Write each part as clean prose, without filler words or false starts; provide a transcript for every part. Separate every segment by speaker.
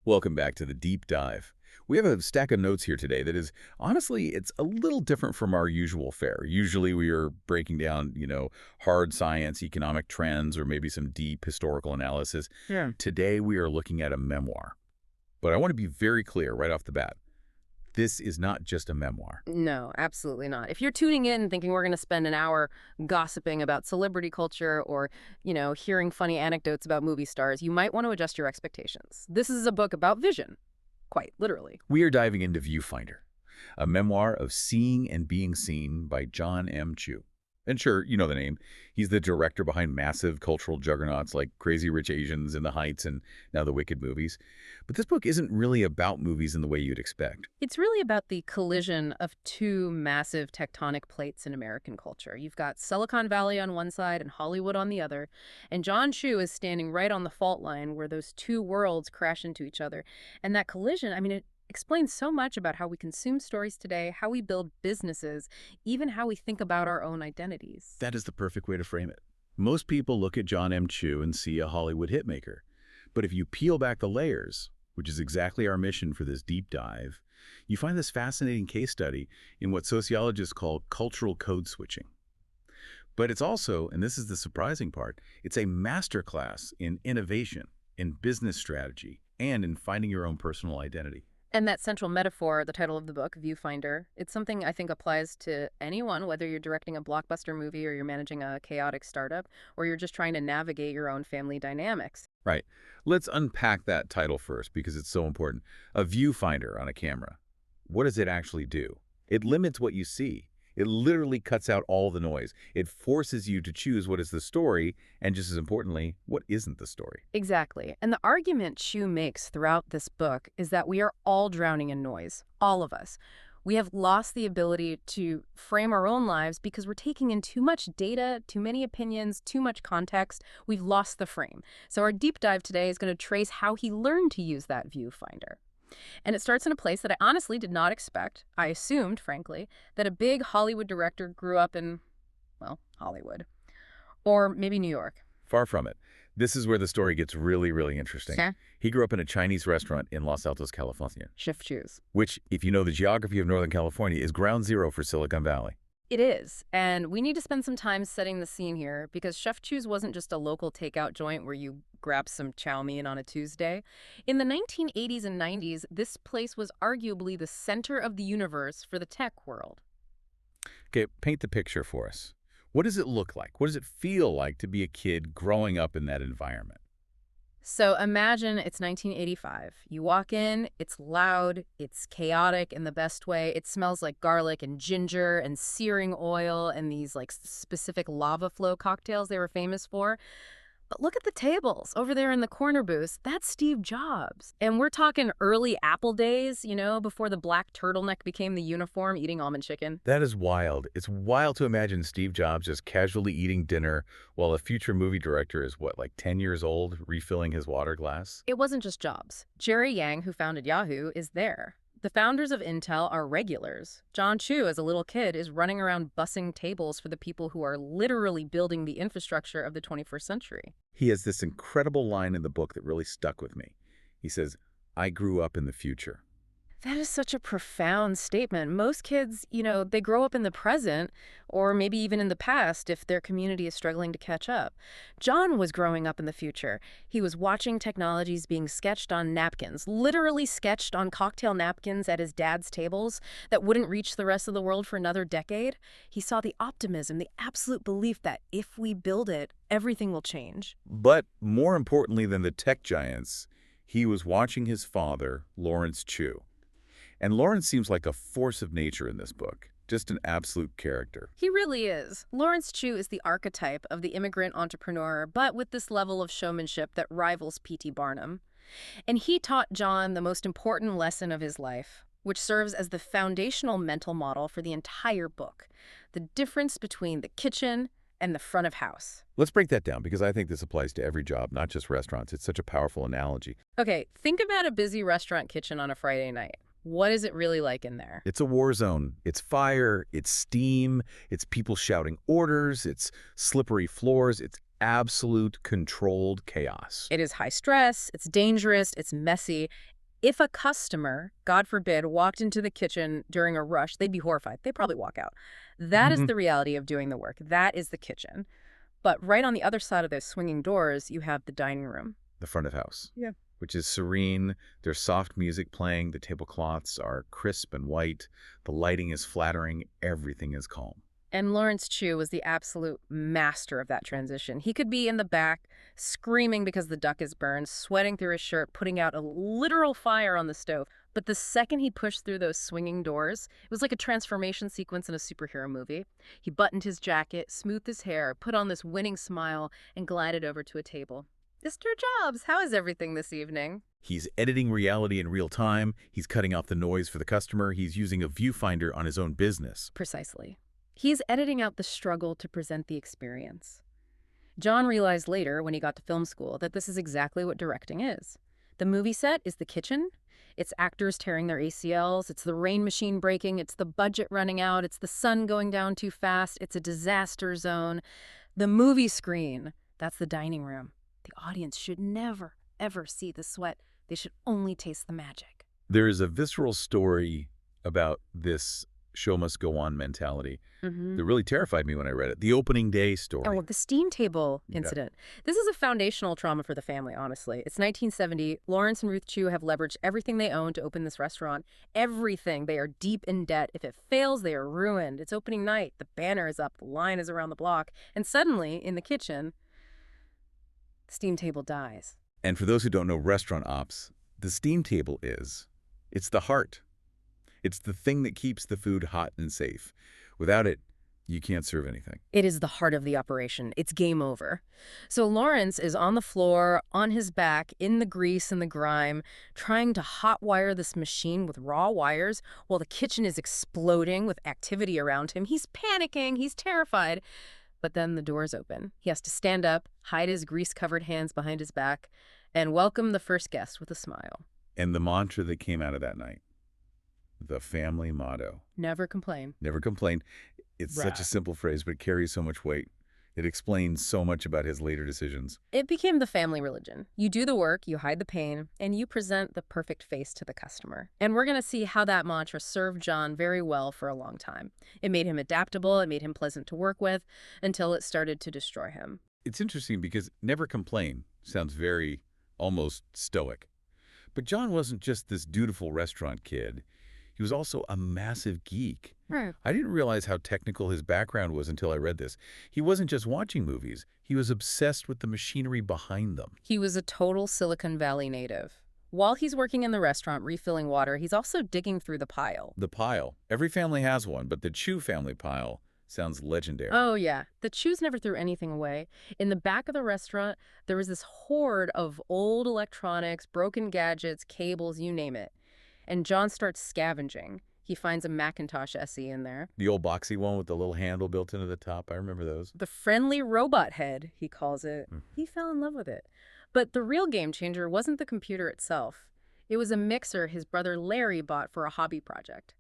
Speaker 1: Welcome back to the deep dive. We have a stack of notes here today that is, honestly, it's a little different from our usual fare. Usually we are breaking down, hard science, economic trends, or maybe some deep historical analysis.
Speaker 2: Yeah.
Speaker 1: Today we are looking at a memoir. But I want to be very clear right off the bat. This is not just a memoir.
Speaker 2: No, absolutely not. If you're tuning in thinking we're going to spend an hour gossiping about celebrity culture or, hearing funny anecdotes about movie stars, you might want to adjust your expectations. This is a book about vision, quite literally.
Speaker 1: We are diving into Viewfinder, a memoir of seeing and being seen by John M. Chu. And sure, you know the name. He's the director behind massive cultural juggernauts like Crazy Rich Asians, In the Heights, and now the Wicked movies. But this book isn't really about movies in the way you'd expect.
Speaker 2: It's really about the collision of two massive tectonic plates in American culture. You've got Silicon Valley on one side and Hollywood on the other, and John Chu is standing right on the fault line where those two worlds crash into each other. And that collision, it explains so much about how we consume stories today, how we build businesses, even how we think about our own identities.
Speaker 1: That is the perfect way to frame it. Most people look at John M. Chu and see a Hollywood hitmaker. But if you peel back the layers, which is exactly our mission for this deep dive, you find this fascinating case study in what sociologists call cultural code switching. But it's also, and this is the surprising part, it's a masterclass in innovation, in business strategy, and in finding your own personal identity.
Speaker 2: And that central metaphor, the title of the book, Viewfinder, it's something I think applies to anyone, whether you're directing a blockbuster movie or you're managing a chaotic startup, or you're just trying to navigate your own family dynamics.
Speaker 1: Right. Let's unpack that title first because it's so important. A viewfinder on a camera. What does it actually do? It limits what you see. It literally cuts out all the noise. It forces you to choose what is the story, and just as importantly, what isn't the story.
Speaker 2: Exactly. And the argument Chu makes throughout this book is that we are all drowning in noise, all of us. We have lost the ability to frame our own lives because we're taking in too much data, too many opinions, too much context. We've lost the frame. So our deep dive today is going to trace how he learned to use that viewfinder. And it starts in a place that I honestly did not expect. I assumed, frankly, that a big Hollywood director grew up in, Hollywood. Or maybe New York.
Speaker 1: Far from it. This is where the story gets really, really interesting.
Speaker 2: Sure.
Speaker 1: He grew up in a Chinese restaurant in Los Altos, California.
Speaker 2: Chef Chu's.
Speaker 1: Which, if you know the geography of Northern California, is ground zero for Silicon Valley.
Speaker 2: It is, and we need to spend some time setting the scene here because Chef Chu's wasn't just a local takeout joint where you grab some chow mein on a Tuesday. In the 1980s and 90s, this place was arguably the center of the universe for the tech world.
Speaker 1: Okay, paint the picture for us. What does it look like? What does it feel like to be a kid growing up in that environment?
Speaker 2: So imagine it's 1985. You walk in, it's loud, it's chaotic in the best way. It smells like garlic and ginger and searing oil and these specific lava flow cocktails they were famous for. But look at the tables over there in the corner booths. That's Steve Jobs. And we're talking early Apple days, before the black turtleneck became the uniform, eating almond chicken.
Speaker 1: That is wild. It's wild to imagine Steve Jobs just casually eating dinner while a future movie director is, 10 years old, refilling his water glass?
Speaker 2: It wasn't just Jobs. Jerry Yang, who founded Yahoo, is there. The founders of Intel are regulars. John Chu, as a little kid, is running around bussing tables for the people who are literally building the infrastructure of the 21st century.
Speaker 1: He has this incredible line in the book that really stuck with me. He says, "I grew up in the future."
Speaker 2: That is such a profound statement. Most kids, they grow up in the present or maybe even in the past if their community is struggling to catch up. John was growing up in the future. He was watching technologies being sketched on napkins, literally sketched on cocktail napkins at his dad's tables that wouldn't reach the rest of the world for another decade. He saw the optimism, the absolute belief that if we build it, everything will change.
Speaker 1: But more importantly than the tech giants, he was watching his father, Lawrence Chu. And Lawrence seems like a force of nature in this book, just an absolute character.
Speaker 2: He really is. Lawrence Chu is the archetype of the immigrant entrepreneur, but with this level of showmanship that rivals P.T. Barnum. And he taught John the most important lesson of his life, which serves as the foundational mental model for the entire book: the difference between the kitchen and the front of house.
Speaker 1: Let's break that down because I think this applies to every job, not just restaurants. It's such a powerful analogy.
Speaker 2: Okay, think about a busy restaurant kitchen on a Friday night. What is it really like in there?
Speaker 1: It's a war zone. It's fire, it's steam, it's people shouting orders, it's slippery floors, it's absolute controlled chaos.
Speaker 2: It is high stress, it's dangerous, it's messy, If a customer, God forbid, walked into the kitchen during a rush, they'd be horrified. They'd probably walk out. That is the reality of doing the work. That is the kitchen. But right on the other side of those swinging doors, you have the dining room.
Speaker 1: The front of house.
Speaker 2: Yeah.
Speaker 1: Which is serene. There's soft music playing. The tablecloths are crisp and white. The lighting is flattering. Everything is calm.
Speaker 2: And Lawrence Chu was the absolute master of that transition. He could be in the back, screaming because the duck is burned, sweating through his shirt, putting out a literal fire on the stove. But the second he pushed through those swinging doors, it was like a transformation sequence in a superhero movie. He buttoned his jacket, smoothed his hair, put on this winning smile, and glided over to a table. "Mr. Jobs, how is everything this evening?"
Speaker 1: He's editing reality in real time. He's cutting out the noise for the customer. He's using a viewfinder on his own business.
Speaker 2: Precisely. He's editing out the struggle to present the experience. John realized later, when he got to film school, that this is exactly what directing is. The movie set is the kitchen. It's actors tearing their ACLs. It's the rain machine breaking. It's the budget running out. It's the sun going down too fast. It's a disaster zone. The movie screen, that's the dining room. The audience should never, ever see the sweat. They should only taste the magic.
Speaker 1: There is a visceral story about this show must go on mentality that really terrified me when I read it. The opening day story.
Speaker 2: Oh, the steam table incident. This is a foundational trauma for the family, honestly. It's 1970. Lawrence and Ruth Chu have leveraged everything they own to open this restaurant. Everything. They are deep in debt. If it fails, they are ruined. It's opening night. The banner is up. The line is around the block. And suddenly, in the kitchen, the steam table dies.
Speaker 1: And for those who don't know restaurant ops, the steam table it's the heart. It's the thing that keeps the food hot and safe. Without it, you can't serve anything.
Speaker 2: It is the heart of the operation. It's game over. So Lawrence is on the floor, on his back, in the grease and the grime, trying to hotwire this machine with raw wires while the kitchen is exploding with activity around him. He's panicking. He's terrified. But then the doors open. He has to stand up, hide his grease-covered hands behind his back, and welcome the first guest with a smile.
Speaker 1: And the mantra that came out of that night, the family motto.
Speaker 2: Never complain.
Speaker 1: Never complain. It's such a simple phrase, but it carries so much weight. It explains so much about his later decisions.
Speaker 2: It became the family religion. You do the work, you hide the pain, and you present the perfect face to the customer. And we're going to see how that mantra served John very well for a long time. It made him adaptable, it made him pleasant to work with, until it started to destroy him.
Speaker 1: It's interesting because never complain sounds very almost stoic. But John wasn't just this dutiful restaurant kid. He was also a massive geek.
Speaker 2: Right.
Speaker 1: I didn't realize how technical his background was until I read this. He wasn't just watching movies. He was obsessed with the machinery behind them.
Speaker 2: He was a total Silicon Valley native. While he's working in the restaurant refilling water, he's also digging through the pile.
Speaker 1: The pile. Every family has one, but the Chu family pile sounds legendary.
Speaker 2: Oh, yeah. The Chus never threw anything away. In the back of the restaurant, there was this horde of old electronics, broken gadgets, cables, you name it. And John starts scavenging. He finds a Macintosh SE in there.
Speaker 1: The old boxy one with the little handle built into the top. I remember those.
Speaker 2: The friendly robot head, he calls it. He fell in love with it. But the real game changer wasn't the computer itself. It was a mixer his brother Larry bought for a hobby project.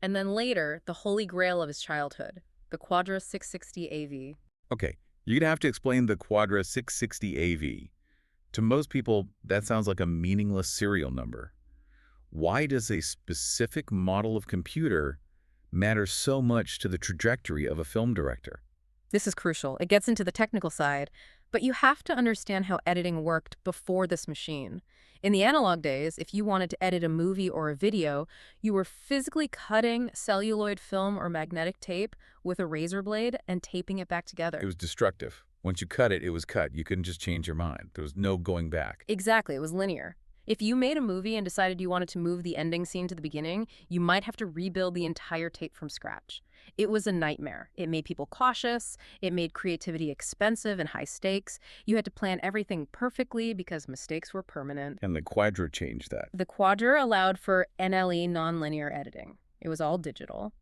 Speaker 2: And then later, the holy grail of his childhood, the Quadra 660 AV.
Speaker 1: Okay, you're going to have to explain the Quadra 660 AV. To most people, that sounds like a meaningless serial number. Why does a specific model of computer matter so much to the trajectory of a film director?
Speaker 2: This is crucial. It gets into the technical side, but you have to understand how editing worked before this machine. In the analog days, if you wanted to edit a movie or a video, you were physically cutting celluloid film or magnetic tape with a razor blade and taping it back together.
Speaker 1: It was destructive. Once you cut it, it was cut. You couldn't just change your mind. There was no going back.
Speaker 2: Exactly. It was linear. If you made a movie and decided you wanted to move the ending scene to the beginning, you might have to rebuild the entire tape from scratch. It was a nightmare. It made people cautious. It made creativity expensive and high stakes. You had to plan everything perfectly because mistakes were permanent.
Speaker 1: And the Quadra changed that.
Speaker 2: The Quadra allowed for NLE nonlinear editing. It was all digital.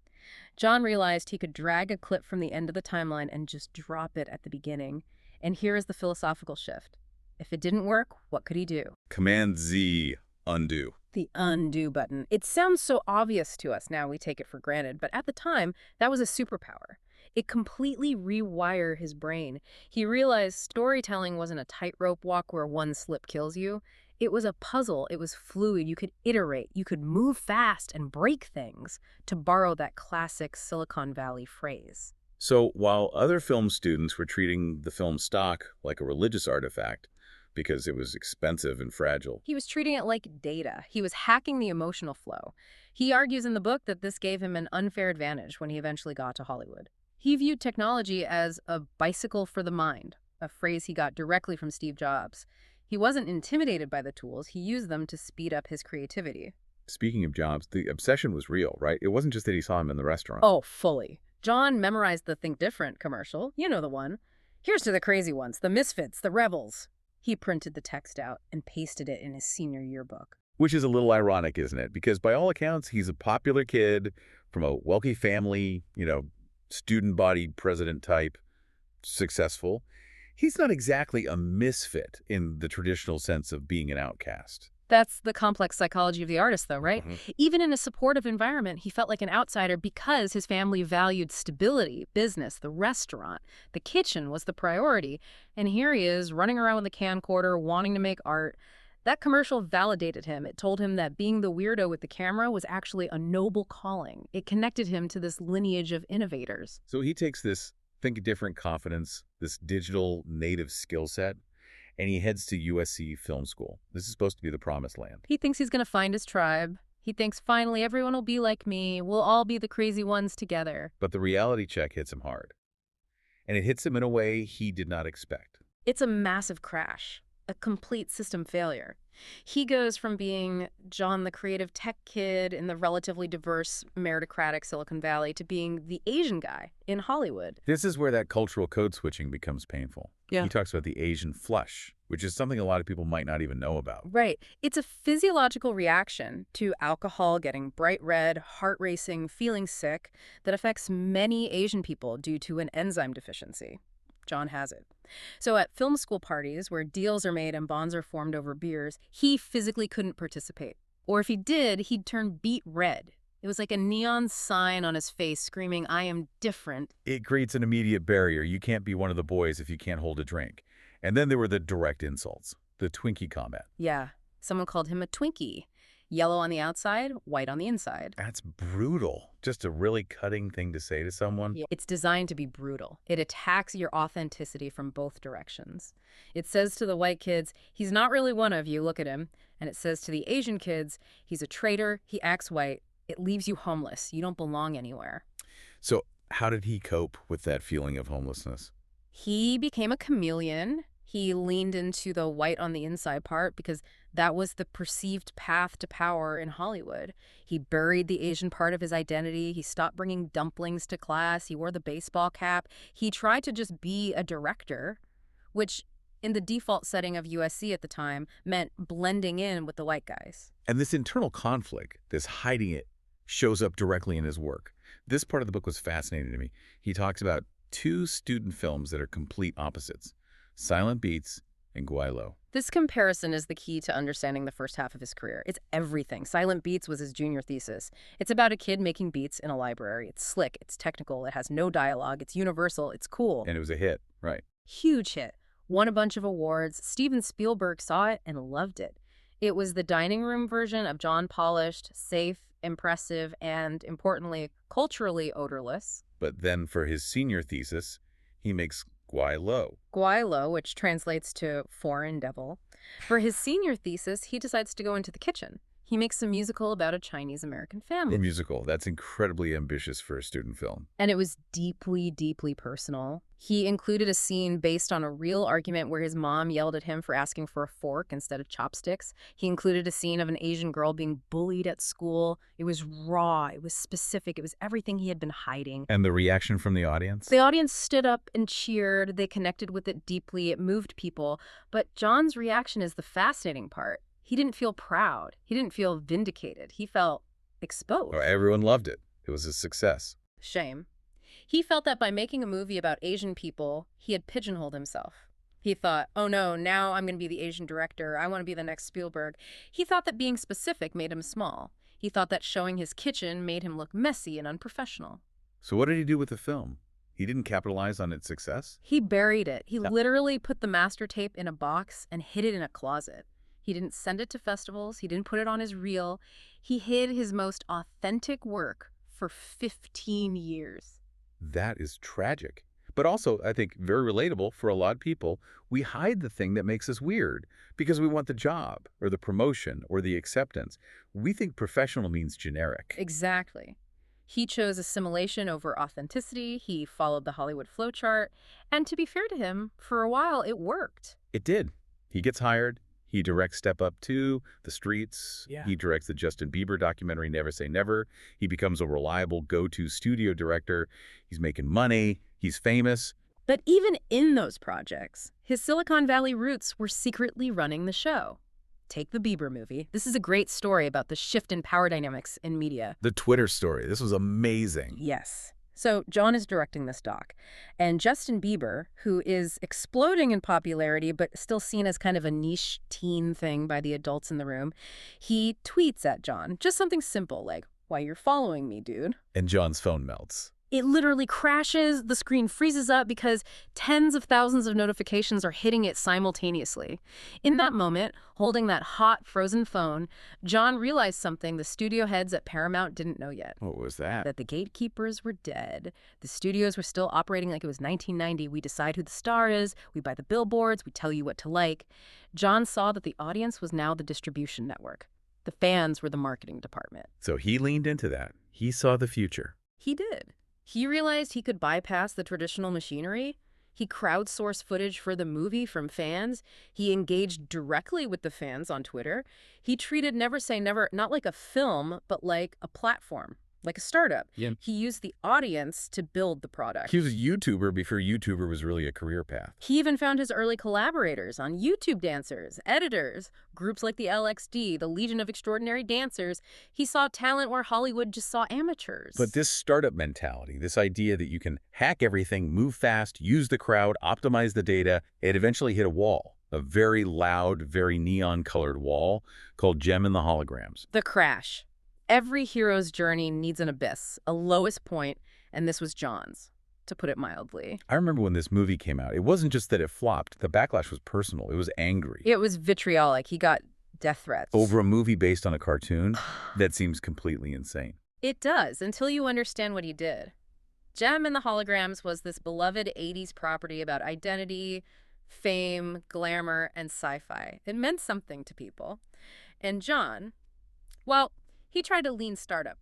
Speaker 2: John realized he could drag a clip from the end of the timeline and just drop it at the beginning. And here is the philosophical shift. If it didn't work, what could he do?
Speaker 1: Command-Z, undo.
Speaker 2: The undo button. It sounds so obvious to us now, we take it for granted, but at the time, that was a superpower. It completely rewired his brain. He realized storytelling wasn't a tightrope walk where one slip kills you. It was a puzzle. It was fluid. You could iterate. You could move fast and break things, to borrow that classic Silicon Valley phrase.
Speaker 1: So while other film students were treating the film stock like a religious artifact because it was expensive and fragile,
Speaker 2: He was treating it like data. He was hacking the emotional flow. He argues in the book that this gave him an unfair advantage when he eventually got to Hollywood. He viewed technology as a bicycle for the mind, a phrase he got directly from Steve Jobs. He wasn't intimidated by the tools. He used them to speed up his creativity.
Speaker 1: speaking of Jobs, the obsession was real, right? It wasn't just that he saw him in the restaurant.
Speaker 2: Oh, fully. John memorized the Think Different commercial. You know the one. Here's to the crazy ones, the misfits, the rebels. He printed the text out and pasted it in his senior yearbook.
Speaker 1: Which is a little ironic, isn't it? Because by all accounts, he's a popular kid from a wealthy family, student body president type, successful. He's not exactly a misfit in the traditional sense of being an outcast.
Speaker 2: That's the complex psychology of the artist, though, right? Even in a supportive environment, he felt like an outsider because his family valued stability, business, the restaurant. The kitchen was the priority. And here he is, running around with a camcorder, wanting to make art. That commercial validated him. It told him that being the weirdo with the camera was actually a noble calling. It connected him to this lineage of innovators.
Speaker 1: So he takes this think different confidence, this digital native skill set, and he heads to USC Film School. This is supposed to be the promised land.
Speaker 2: He thinks he's going to find his tribe. He thinks finally everyone will be like me. We'll all be the crazy ones together.
Speaker 1: But the reality check hits him hard. And it hits him in a way he did not expect.
Speaker 2: It's a massive crash, a complete system failure. He goes from being John the creative tech kid in the relatively diverse, meritocratic Silicon Valley to being the Asian guy in Hollywood.
Speaker 1: This is where that cultural code switching becomes painful.
Speaker 2: Yeah.
Speaker 1: He talks about the Asian flush, which is something a lot of people might not even know about.
Speaker 2: Right. It's a physiological reaction to alcohol, getting bright red, heart racing, feeling sick, that affects many Asian people due to an enzyme deficiency. John has it. So at film school parties where deals are made and bonds are formed over beers, he physically couldn't participate. Or if he did, he'd turn beet red. It was like a neon sign on his face screaming, "I am different."
Speaker 1: It creates an immediate barrier. You can't be one of the boys if you can't hold a drink. And then there were the direct insults, the Twinkie comment.
Speaker 2: Yeah, someone called him a Twinkie. Yellow on the outside, white on the inside.
Speaker 1: That's brutal. Just a really cutting thing to say to someone.
Speaker 2: Yeah. It's designed to be brutal. It attacks your authenticity from both directions. It says to the white kids, he's not really one of you, look at him. And it says to the Asian kids, he's a traitor, he acts white. It leaves you homeless. You don't belong anywhere.
Speaker 1: So how did he cope with that feeling of homelessness?
Speaker 2: He became a chameleon. He leaned into the white on the inside part because that was the perceived path to power in Hollywood. He buried the Asian part of his identity. He stopped bringing dumplings to class. He wore the baseball cap. He tried to just be a director, which in the default setting of USC at the time meant blending in with the white guys.
Speaker 1: And this internal conflict, this hiding it, shows up directly in his work. This part of the book was fascinating to me. He talks about two student films that are complete opposites, Silent Beats and Guaylo.
Speaker 2: This comparison is the key to understanding the first half of his career. It's everything. Silent Beats was his junior thesis. It's about a kid making beats in a library. It's slick, it's technical, it has no dialogue, it's universal, it's cool.
Speaker 1: And it was a hit, right?
Speaker 2: Huge hit. Won a bunch of awards. Steven Spielberg saw it and loved it. It was the dining room version of John Polished, safe, impressive, and, importantly, culturally odorless.
Speaker 1: But then for his senior thesis, he makes Guaylo.
Speaker 2: Guaylo, which translates to foreign devil. For his senior thesis, he decides to go into the kitchen. He makes a musical about a Chinese-American family.
Speaker 1: A musical. That's incredibly ambitious for a student film.
Speaker 2: And it was deeply, deeply personal. He included a scene based on a real argument where his mom yelled at him for asking for a fork instead of chopsticks. He included a scene of an Asian girl being bullied at school. It was raw. It was specific. It was everything he had been hiding.
Speaker 1: And the reaction from the audience?
Speaker 2: The audience stood up and cheered. They connected with it deeply. It moved people. But John's reaction is the fascinating part. He didn't feel proud. He didn't feel vindicated. He felt exposed.
Speaker 1: Oh, everyone loved it. It was a success.
Speaker 2: Shame. He felt that by making a movie about Asian people, he had pigeonholed himself. He thought, oh no, now I'm going to be the Asian director. I want to be the next Spielberg. He thought that being specific made him small. He thought that showing his kitchen made him look messy and unprofessional.
Speaker 1: So what did he do with the film? He didn't capitalize on its success?
Speaker 2: He buried it. He literally put the master tape in a box and hid it in a closet. He didn't send it to festivals. He didn't put it on his reel. He hid his most authentic work for 15 years.
Speaker 1: That is tragic. But also, I think, very relatable for a lot of people. We hide the thing that makes us weird because we want the job or the promotion or the acceptance. We think professional means generic.
Speaker 2: Exactly. He chose assimilation over authenticity. He followed the Hollywood flowchart. And to be fair to him, for a while it worked.
Speaker 1: It did. He gets hired. He directs Step Up 2, The Streets.
Speaker 2: Yeah.
Speaker 1: He directs the Justin Bieber documentary Never Say Never. He becomes a reliable go-to studio director. He's making money. He's famous.
Speaker 2: But even in those projects, his Silicon Valley roots were secretly running the show. Take the Bieber movie. This is a great story about the shift in power dynamics in media.
Speaker 1: The Twitter story. This was amazing.
Speaker 2: Yes. So John is directing this doc, and Justin Bieber, who is exploding in popularity but still seen as kind of a niche teen thing by the adults in the room, he tweets at John, just something simple like, "Why you're following me, dude?"
Speaker 1: And John's phone melts.
Speaker 2: It literally crashes, the screen freezes up because tens of thousands of notifications are hitting it simultaneously. In that moment, holding that hot, frozen phone, John realized something the studio heads at Paramount didn't know yet.
Speaker 1: What was that?
Speaker 2: That the gatekeepers were dead. The studios were still operating like it was 1990. We decide who the star is, we buy the billboards, we tell you what to like. John saw that the audience was now the distribution network. The fans were the marketing department.
Speaker 1: So he leaned into that. He saw the future.
Speaker 2: He did. He realized he could bypass the traditional machinery. He crowdsourced footage for the movie from fans. He engaged directly with the fans on Twitter. He treated Never Say Never not like a film, but like a platform, like a startup.
Speaker 1: Yeah.
Speaker 2: He used the audience to build the product.
Speaker 1: He was a YouTuber before YouTuber was really a career path.
Speaker 2: He even found his early collaborators on YouTube dancers, editors, groups like the LXD, the Legion of Extraordinary Dancers. He saw talent where Hollywood just saw amateurs.
Speaker 1: But this startup mentality, this idea that you can hack everything, move fast, use the crowd, optimize the data, it eventually hit a wall, a very loud, very neon-colored wall called Gem and the Holograms.
Speaker 2: The crash. Every hero's journey needs an abyss, a lowest point, and this was John's, to put it mildly.
Speaker 1: I remember when this movie came out, it wasn't just that it flopped. The backlash was personal. It was angry.
Speaker 2: It was vitriolic. He got death threats.
Speaker 1: Over a movie based on a cartoon? That seems completely insane.
Speaker 2: It does, until you understand what he did. Gem and the Holograms was this beloved 80s property about identity, fame, glamour, and sci-fi. It meant something to people. And John, well, he tried a lean startup.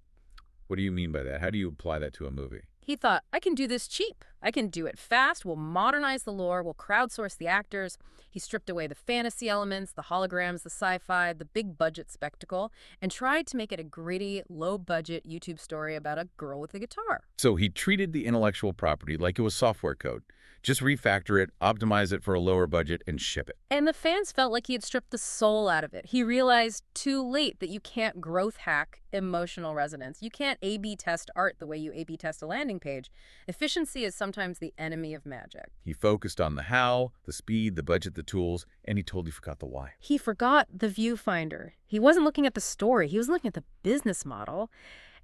Speaker 1: What do you mean by that? How do you apply that to a movie?
Speaker 2: He thought, I can do this cheap. I can do it fast. We'll modernize the lore. We'll crowdsource the actors. He stripped away the fantasy elements, the holograms, the sci-fi, the big budget spectacle, and tried to make it a gritty, low-budget YouTube story about a girl with a guitar.
Speaker 1: So he treated the intellectual property like it was software code. Just refactor it, optimize it for a lower budget, and ship it.
Speaker 2: And the fans felt like he had stripped the soul out of it. He realized too late that you can't growth hack emotional resonance. You can't A/B test art the way you A/B test a landing page. Efficiency is sometimes the enemy of magic.
Speaker 1: He focused on the how, the speed, the budget, the tools, and he totally forgot the why.
Speaker 2: He forgot the viewfinder. He wasn't looking at the story. He was looking at the business model.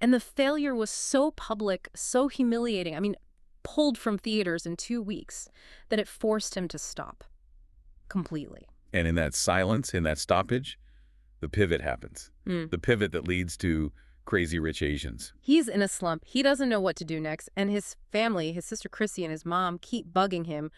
Speaker 2: And the failure was so public, so humiliating. I mean, pulled from theaters in 2 weeks, that it forced him to stop completely.
Speaker 1: And in that silence, in that stoppage, the pivot happens. The pivot that leads to Crazy Rich Asians.
Speaker 2: He's in a slump. He doesn't know what to do next. And his family, his sister Chrissy and his mom, keep bugging him.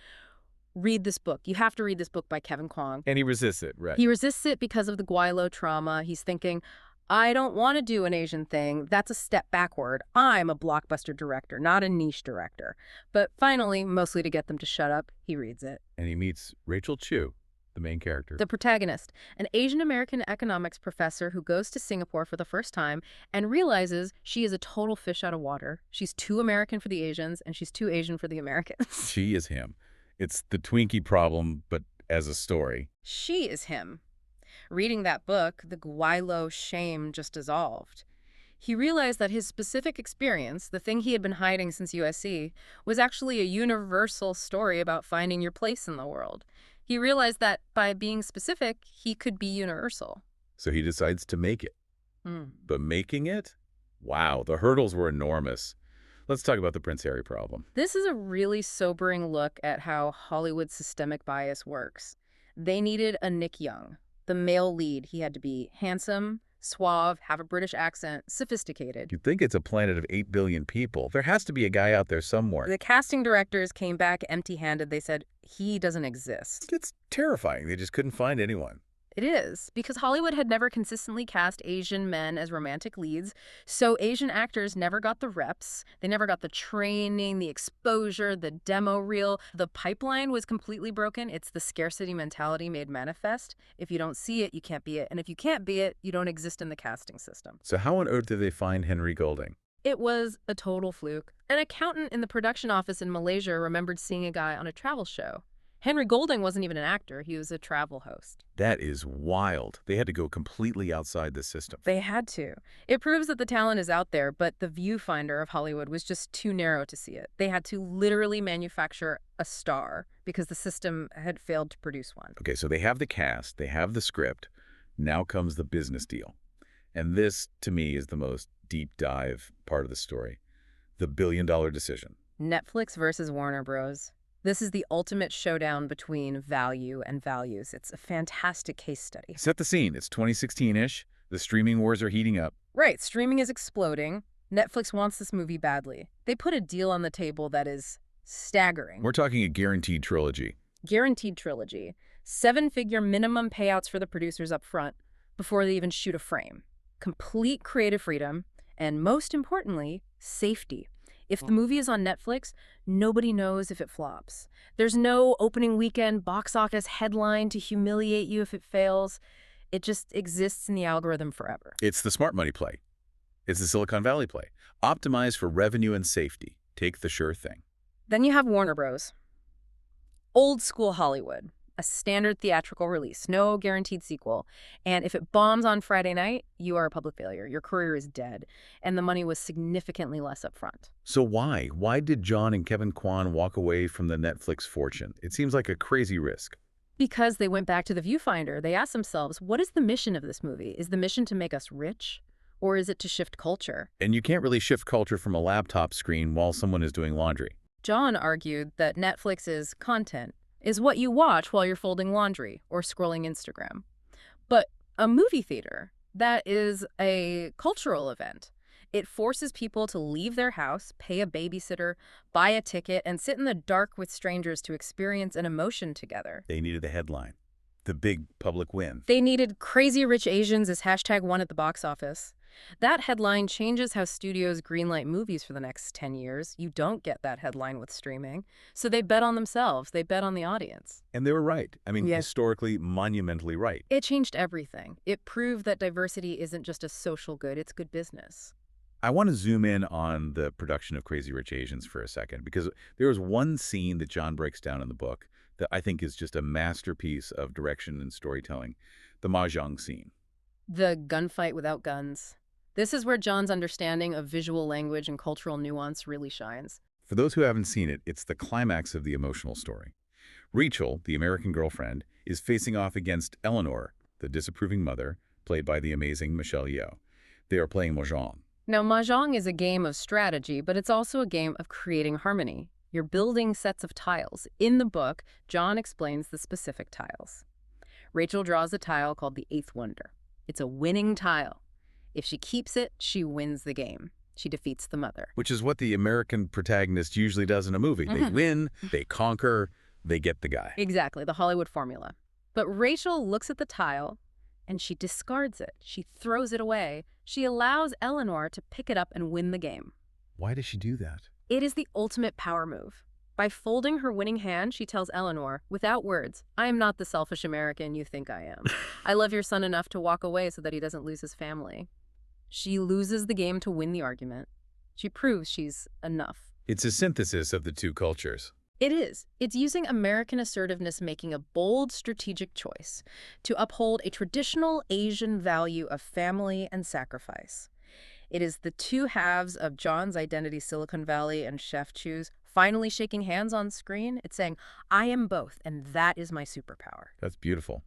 Speaker 2: Read this book. You have to read this book by Kevin Kwong.
Speaker 1: And he resists it, right?
Speaker 2: He resists it because of the Gweilo trauma. He's thinking, I don't want to do an Asian thing. That's a step backward. I'm a blockbuster director, not a niche director. But finally, mostly to get them to shut up, he reads it.
Speaker 1: And he meets Rachel Chu, the main character.
Speaker 2: The protagonist, an Asian-American economics professor who goes to Singapore for the first time and realizes she is a total fish out of water. She's too American for the Asians, and she's too Asian for the Americans.
Speaker 1: She is him. It's the Twinkie problem, but as a story.
Speaker 2: She is him. Reading that book, the Gweilo shame just dissolved. He realized that his specific experience, the thing he had been hiding since USC, was actually a universal story about finding your place in the world. He realized that by being specific, he could be universal.
Speaker 1: So he decides to make it. But making it? Wow, the hurdles were enormous. Let's talk about the Prince Harry problem.
Speaker 2: This is a really sobering look at how Hollywood's systemic bias works. They needed a Nick Young, The male lead, he had to be handsome, suave, have a British accent, sophisticated.
Speaker 1: You'd think it's a planet of 8 billion people. There has to be a guy out there somewhere.
Speaker 2: The casting directors came back empty-handed. They said, he doesn't exist.
Speaker 1: It's terrifying. They just couldn't find anyone.
Speaker 2: It is, because Hollywood had never consistently cast Asian men as romantic leads, so Asian actors never got the reps, they never got the training, the exposure, the demo reel. The pipeline was completely broken. It's the scarcity mentality made manifest. If you don't see it, you can't be it. And if you can't be it, you don't exist in the casting system.
Speaker 1: So how on earth did they find Henry Golding?
Speaker 2: It was a total fluke. An accountant in the production office in Malaysia remembered seeing a guy on a travel show. Henry Golding wasn't even an actor. He was a travel host.
Speaker 1: That is wild. They had to go completely outside the system.
Speaker 2: They had to. It proves that the talent is out there, but the viewfinder of Hollywood was just too narrow to see it. They had to literally manufacture a star because the system had failed to produce one.
Speaker 1: Okay, so they have the cast, they have the script. Now comes the business deal. And this, to me, is the most deep dive part of the story. The billion-dollar decision.
Speaker 2: Netflix versus Warner Bros. This is the ultimate showdown between value and values. It's a fantastic case study.
Speaker 1: Set the scene. It's 2016-ish. The streaming wars are heating up.
Speaker 2: Right, streaming is exploding. Netflix wants this movie badly. They put a deal on the table that is staggering.
Speaker 1: We're talking a guaranteed trilogy.
Speaker 2: Guaranteed trilogy. 7-figure minimum payouts for the producers up front before they even shoot a frame. Complete creative freedom, and most importantly, safety. If the movie is on Netflix, nobody knows if it flops. There's no opening weekend box office headline to humiliate you if it fails. It just exists in the algorithm forever.
Speaker 1: It's the smart money play. It's the Silicon Valley play. Optimize for revenue and safety. Take the sure thing.
Speaker 2: Then you have Warner Bros. Old school Hollywood. A standard theatrical release, no guaranteed sequel. And if it bombs on Friday night, you are a public failure. Your career is dead. And the money was significantly less up front.
Speaker 1: So why? Why did John and Kevin Kwan walk away from the Netflix fortune? It seems like a crazy risk.
Speaker 2: Because they went back to the viewfinder. They asked themselves, what is the mission of this movie? Is the mission to make us rich? Or is it to shift culture?
Speaker 1: And you can't really shift culture from a laptop screen while someone is doing laundry.
Speaker 2: John argued that Netflix's content is what you watch while you're folding laundry or scrolling Instagram. But a movie theater, that is a cultural event. It forces people to leave their house, pay a babysitter, buy a ticket, and sit in the dark with strangers to experience an emotion together.
Speaker 1: They needed the headline, the big public win.
Speaker 2: They needed Crazy Rich Asians as #1 at the box office. That headline changes how studios greenlight movies for the next 10 years. You don't get that headline with streaming. So they bet on themselves. They bet on the audience.
Speaker 1: And they were right. I mean,
Speaker 2: Yes.
Speaker 1: Historically, monumentally right.
Speaker 2: It changed everything. It proved that diversity isn't just a social good, it's good business.
Speaker 1: I want to zoom in on the production of Crazy Rich Asians for a second, because there was one scene that John breaks down in the book that I think is just a masterpiece of direction and storytelling, the mahjong scene.
Speaker 2: The gunfight without guns. This is where John's understanding of visual language and cultural nuance really shines.
Speaker 1: For those who haven't seen it, it's the climax of the emotional story. Rachel, the American girlfriend, is facing off against Eleanor, the disapproving mother, played by the amazing Michelle Yeoh. They are playing mahjong.
Speaker 2: Now, mahjong is a game of strategy, but it's also a game of creating harmony. You're building sets of tiles. In the book, John explains the specific tiles. Rachel draws a tile called the Eighth Wonder. It's a winning tile. If she keeps it, she wins the game. She defeats the mother.
Speaker 1: Which is what the American protagonist usually does in a movie. They win, they conquer, they get the guy.
Speaker 2: Exactly, the Hollywood formula. But Rachel looks at the tile, and she discards it. She throws it away. She allows Eleanor to pick it up and win the game.
Speaker 1: Why does she do that?
Speaker 2: It is the ultimate power move. By folding her winning hand, she tells Eleanor, without words, I am not the selfish American you think I am. I love your son enough to walk away so that he doesn't lose his family. She loses the game to win the argument. She proves she's enough.
Speaker 1: It's a synthesis of the two cultures.
Speaker 2: It is. It's using American assertiveness, making a bold strategic choice to uphold a traditional Asian value of family and sacrifice. It is the two halves of John's identity, Silicon Valley and Chef Chu's, finally shaking hands on screen. It's saying, I am both, and that is my superpower.
Speaker 1: That's beautiful.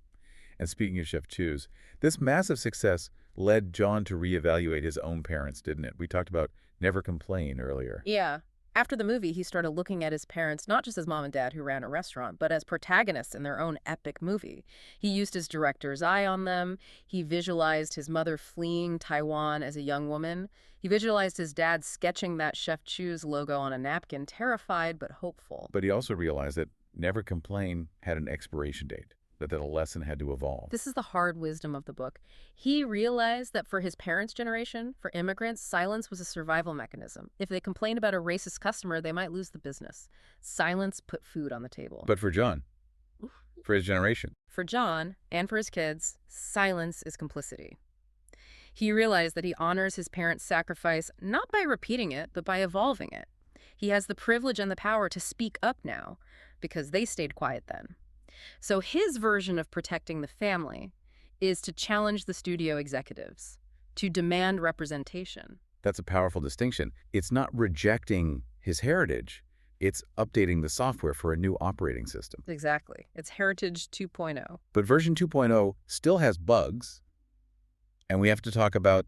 Speaker 1: And speaking of Chef Chu's, this massive success led John to reevaluate his own parents, didn't it? We talked about never complain earlier.
Speaker 2: Yeah. After the movie, he started looking at his parents not just as mom and dad who ran a restaurant, but as protagonists in their own epic movie. He used his director's eye on them. He visualized his mother fleeing Taiwan as a young woman. He visualized his dad sketching that Chef Chu's logo on a napkin, terrified but hopeful.
Speaker 1: But he also realized that never complain had an expiration date, that the lesson had to evolve.
Speaker 2: This is the hard wisdom of the book. He realized that for his parents' generation, for immigrants, silence was a survival mechanism. If they complained about a racist customer, they might lose the business. Silence put food on the table.
Speaker 1: But for John, for his generation,
Speaker 2: For John, and for his kids, silence is complicity. He realized that he honors his parents' sacrifice not by repeating it, but by evolving it. He has the privilege and the power to speak up now, because they stayed quiet then. So his version of protecting the family is to challenge the studio executives, to demand representation.
Speaker 1: that's a powerful distinction. It's not rejecting his heritage. It's updating the software for a new operating system.
Speaker 2: Exactly. It's Heritage 2.0.
Speaker 1: But version 2.0 still has bugs, and we have to talk about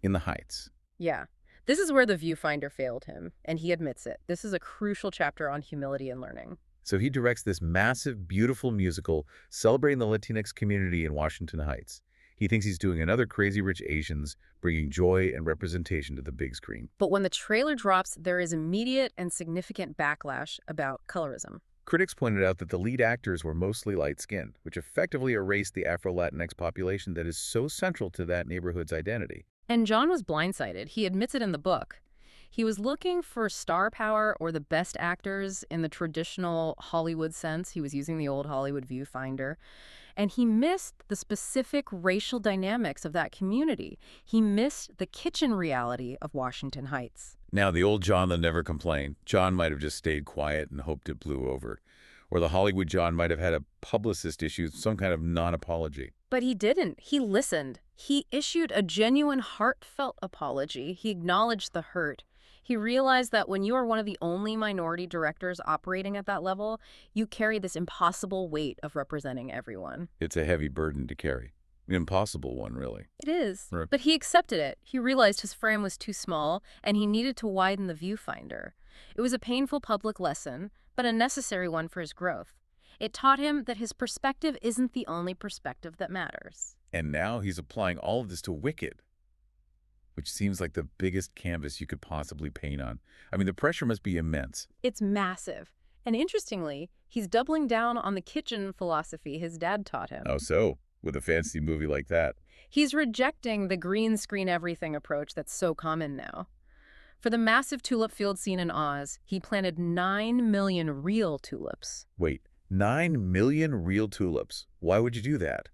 Speaker 1: In the Heights.
Speaker 2: Yeah. This is where the Viewfinder failed him, and he admits it. This is a crucial chapter on humility and learning.
Speaker 1: So he directs this massive, beautiful musical celebrating the Latinx community in Washington Heights. He thinks he's doing another Crazy Rich Asians, bringing joy and representation to the big screen.
Speaker 2: But when the trailer drops, there is immediate and significant backlash about colorism.
Speaker 1: Critics pointed out that the lead actors were mostly light-skinned, which effectively erased the Afro-Latinx population that is so central to that neighborhood's identity.
Speaker 2: And John was blindsided. He admits it in the book. He was looking for star power or the best actors in the traditional Hollywood sense. He was using the old Hollywood Viewfinder. And he missed the specific racial dynamics of that community. He missed the kitchen reality of Washington Heights.
Speaker 1: Now, the old John that never complained, John might have just stayed quiet and hoped it blew over. Or the Hollywood John might have had a publicist issue some kind of non-apology.
Speaker 2: But he didn't. He listened. He issued a genuine, heartfelt apology. He acknowledged the hurt. He realized that when you are one of the only minority directors operating at that level, you carry this impossible weight of representing everyone.
Speaker 1: It's a heavy burden to carry. An impossible one, really.
Speaker 2: It is.
Speaker 1: Right.
Speaker 2: But he accepted it. He realized his frame was too small, and he needed to widen the viewfinder. It was a painful public lesson, but a necessary one for his growth. It taught him that his perspective isn't the only perspective that matters.
Speaker 1: And now he's applying all of this to Wicked, which seems like the biggest canvas you could possibly paint on. I mean, the pressure must be immense.
Speaker 2: It's massive. And interestingly, he's doubling down on the kitchen philosophy his dad taught him.
Speaker 1: Oh, so? With a fancy movie like that.
Speaker 2: He's rejecting the green screen everything approach that's so common now. For the massive tulip field scene in Oz, he planted 9 million real tulips.
Speaker 1: Wait, 9 million real tulips. Why would you do that?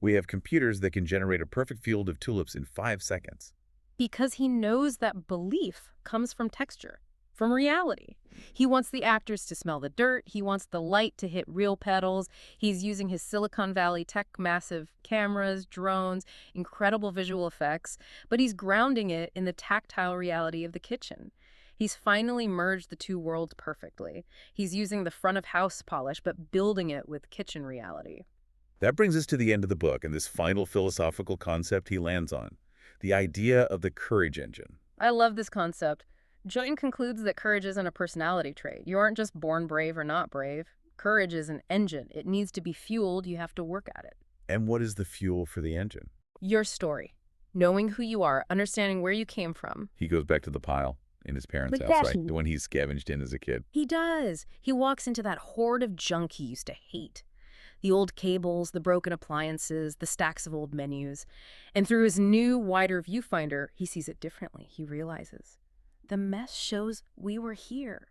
Speaker 1: We have computers that can generate a perfect field of tulips in 5 seconds.
Speaker 2: Because he knows that belief comes from texture, from reality. He wants the actors to smell the dirt. He wants the light to hit real petals. He's using his Silicon Valley tech massive cameras, drones, incredible visual effects, but he's grounding it in the tactile reality of the kitchen. He's finally merged the two worlds perfectly. He's using the front of house polish, but building it with kitchen reality.
Speaker 1: That brings us to the end of the book and this final philosophical concept he lands on, the idea of the courage engine.
Speaker 2: I love this concept. Joyton concludes that courage isn't a personality trait. You aren't just born brave or not brave. Courage is an engine. It needs to be fueled. You have to work at it.
Speaker 1: And what is the fuel for the engine?
Speaker 2: Your story. Knowing who you are, understanding where you came from.
Speaker 1: He goes back to the pile in his parents'
Speaker 2: But
Speaker 1: house,
Speaker 2: that's-
Speaker 1: right? The one he scavenged in as a kid.
Speaker 2: He does. He walks into that horde of junk he used to hate. The old cables, the broken appliances, the stacks of old menus. And through his new, wider viewfinder, he sees it differently. He realizes the mess shows we were here.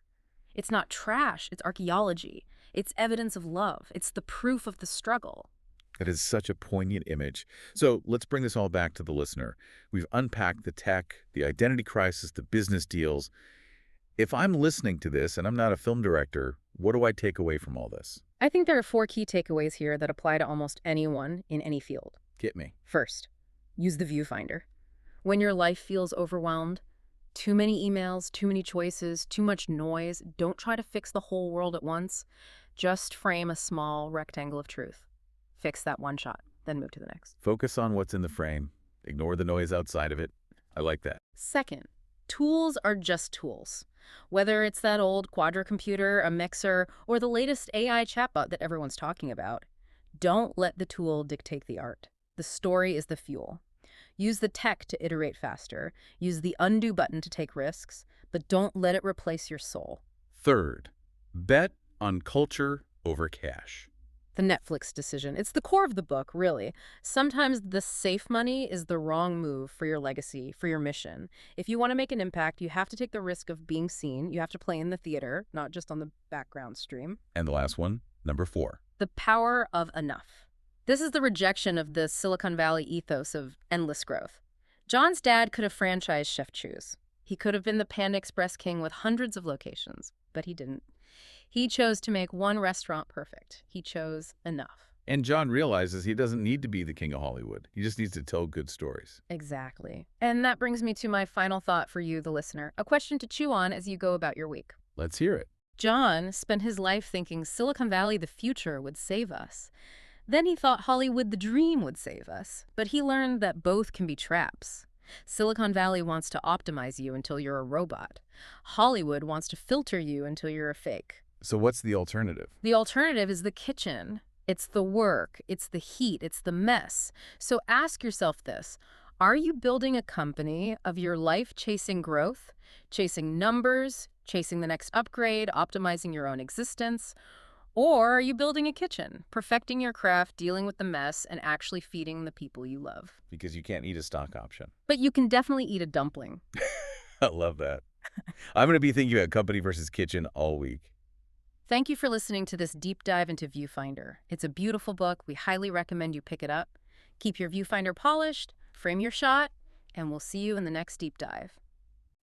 Speaker 2: It's not trash, it's archaeology. It's evidence of love. It's the proof of the struggle.
Speaker 1: That is such a poignant image. So let's bring this all back to the listener. We've unpacked the tech, the identity crisis, the business deals. If I'm listening to this and I'm not a film director, what do I take away from all this?
Speaker 2: I think there are 4 key takeaways here that apply to almost anyone in any field.
Speaker 1: Get me.
Speaker 2: First, use the viewfinder. When your life feels overwhelmed, too many emails, too many choices, too much noise, don't try to fix the whole world at once. Just frame a small rectangle of truth. Fix that one shot, then move to the next.
Speaker 1: Focus on what's in the frame. Ignore the noise outside of it. I like that.
Speaker 2: Second, Tools are just tools. Whether it's that old quadrocomputer, a mixer, or the latest AI chatbot that everyone's talking about, don't let the tool dictate the art. The story is the fuel. Use the tech to iterate faster. Use the undo button to take risks, but don't let it replace your soul.
Speaker 1: Third, bet on culture over cash.
Speaker 2: The Netflix decision. It's the core of the book, really. Sometimes the safe money is the wrong move for your legacy, for your mission. If you want to make an impact, you have to take the risk of being seen. You have to play in the theater, not just on the background stream.
Speaker 1: And the last one, number 4.
Speaker 2: The power of enough. This is the rejection of the Silicon Valley ethos of endless growth. John's dad could have franchised Chef Chu's. He could have been the Panda Express king with hundreds of locations, but he didn't. He chose to make one restaurant perfect. He chose enough.
Speaker 1: And John realizes he doesn't need to be the king of Hollywood. He just needs to tell good stories.
Speaker 2: Exactly. And that brings me to my final thought for you, the listener. A question to chew on as you go about your week.
Speaker 1: Let's hear it.
Speaker 2: John spent his life thinking Silicon Valley, the future, would save us. Then he thought Hollywood, the dream, would save us. But he learned that both can be traps. Silicon Valley wants to optimize you until you're a robot. Hollywood wants to filter you until you're a fake.
Speaker 1: So what's the alternative?
Speaker 2: The alternative is the kitchen. It's the work, it's the heat, it's the mess. So ask yourself this. Are you building a company of your life chasing growth, chasing numbers, chasing the next upgrade, optimizing your own existence? Or are you building a kitchen, perfecting your craft, dealing with the mess, and actually feeding the people you love?
Speaker 1: Because you can't eat a stock option.
Speaker 2: But you can definitely eat a dumpling.
Speaker 1: I love that. I'm going to be thinking about company versus kitchen all week.
Speaker 2: Thank you for listening to this deep dive into Viewfinder. It's a beautiful book. We highly recommend you pick it up. Keep your Viewfinder polished, frame your shot, and we'll see you in the next deep dive.